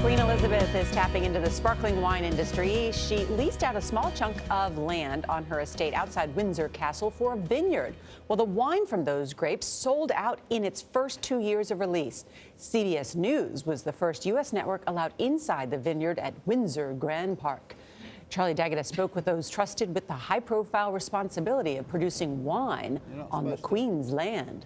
Queen Elizabeth is tapping into the sparkling wine industry. She leased out a small chunk of land on her estate outside Windsor Castle for a vineyard. Well, the wine from those grapes sold out in its first 2 years of release. CBS News was the first U.S. network allowed inside the vineyard at Windsor Great Park. Charlie D'Agata spoke with those trusted with the high-profile responsibility of producing wine on the Queen's land.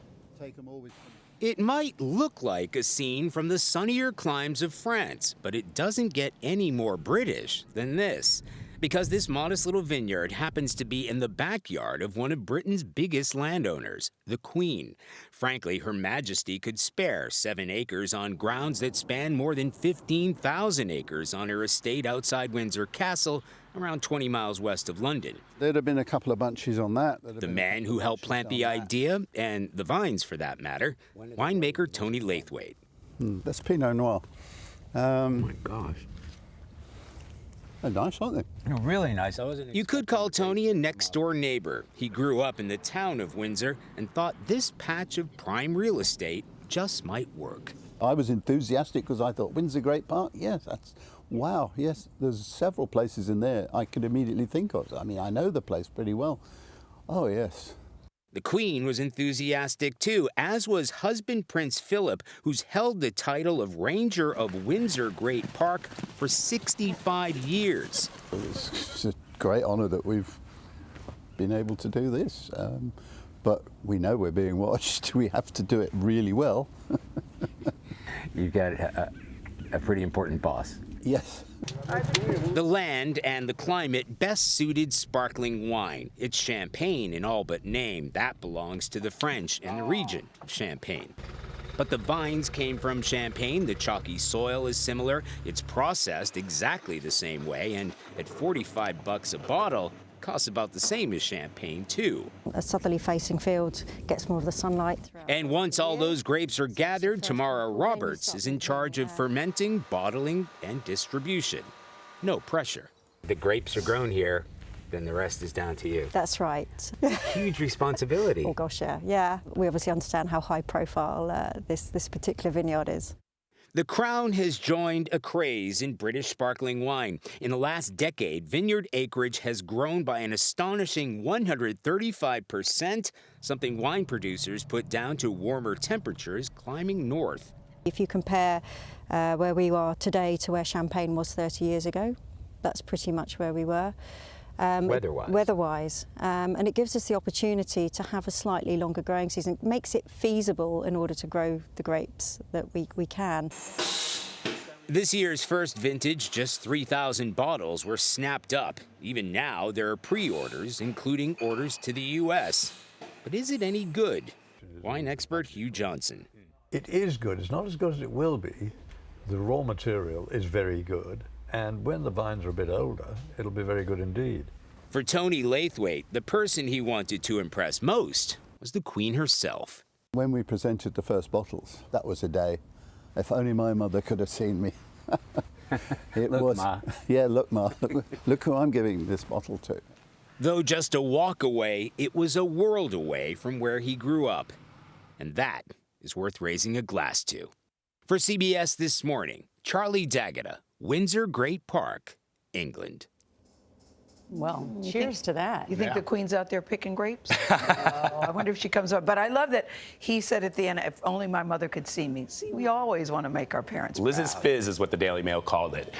It might look like a scene from the sunnier climes of France, but it doesn't get any more British than this. Because this modest little vineyard happens to be in the backyard of one of Britain's biggest landowners, the Queen. Frankly, Her Majesty could spare 7 acres on grounds that span more than 15,000 acres on her estate outside Windsor Castle, around 20 miles west of London. There'd have been a couple of bunches on that. The man who helped plant the idea, and the vines for that matter, winemaker Tony Laithwaite. That's Pinot Noir. Oh my gosh. They're nice, aren't they? Really nice. You could call Tony a next-door neighbor. He grew up in the town of Windsor and thought this patch of prime real estate just might work. I was enthusiastic because I thought, Windsor Great Park? Yes, that's, wow, yes. There's several places in there I could immediately think of. I mean, I know the place pretty well. Oh, yes. The Queen was enthusiastic too, as was husband Prince Philip, who's held the title of Ranger of Windsor Great Park for 65 years. It's a great honour that we've been able to do this. But we know we're being watched. We have to do it really well. You've got a pretty important boss. Yes. The land and the climate best suited sparkling wine. It's champagne in all but name. That belongs to the French and the region of Champagne. But the vines came from Champagne. The chalky soil is similar. It's processed exactly the same way, and at $45 a bottle, costs about the same as Champagne too. A southerly facing field gets more of the sunlight. And once all those grapes are gathered, Tamara Roberts is in charge of fermenting, bottling, and distribution. No pressure. The grapes are grown here, then the rest is down to you. That's right. Huge responsibility. Oh gosh, yeah. Yeah, we obviously understand how high profile this particular vineyard is. The Crown has joined a craze in British sparkling wine. In the last decade, vineyard acreage has grown by an astonishing 135%, something wine producers put down to warmer temperatures climbing north. If you compare where we are today to where Champagne was 30 years ago, that's pretty much where we were. Weather-wise. Weather-wise. And it gives us the opportunity to have a slightly longer growing season. It makes it feasible in order to grow the grapes that we can. This year's first vintage, just 3,000 bottles, were snapped up. Even now, there are pre-orders, including orders to the U.S. But is it any good? Wine expert Hugh Johnson. It is good. It's not as good as it will be. The raw material is very good. And when the vines are a bit older, it'll be very good indeed. For Tony Laithwaite, the person he wanted to impress most was the Queen herself. When we presented the first bottles, that was a day. If only my mother could have seen me. Look, Ma. Yeah, look, Ma. Look who I'm giving this bottle to. Though just a walk away, it was a world away from where he grew up. And that is worth raising a glass to. For CBS This Morning, Charlie D'Agata, Windsor Great Park, England. Well, cheers to that. You think the Queen's out there picking grapes? Oh, I wonder if she comes up. But I love that he said at the end, if only my mother could see me. See, we always want to make our parents proud. Liz's fizz is what the Daily Mail called it.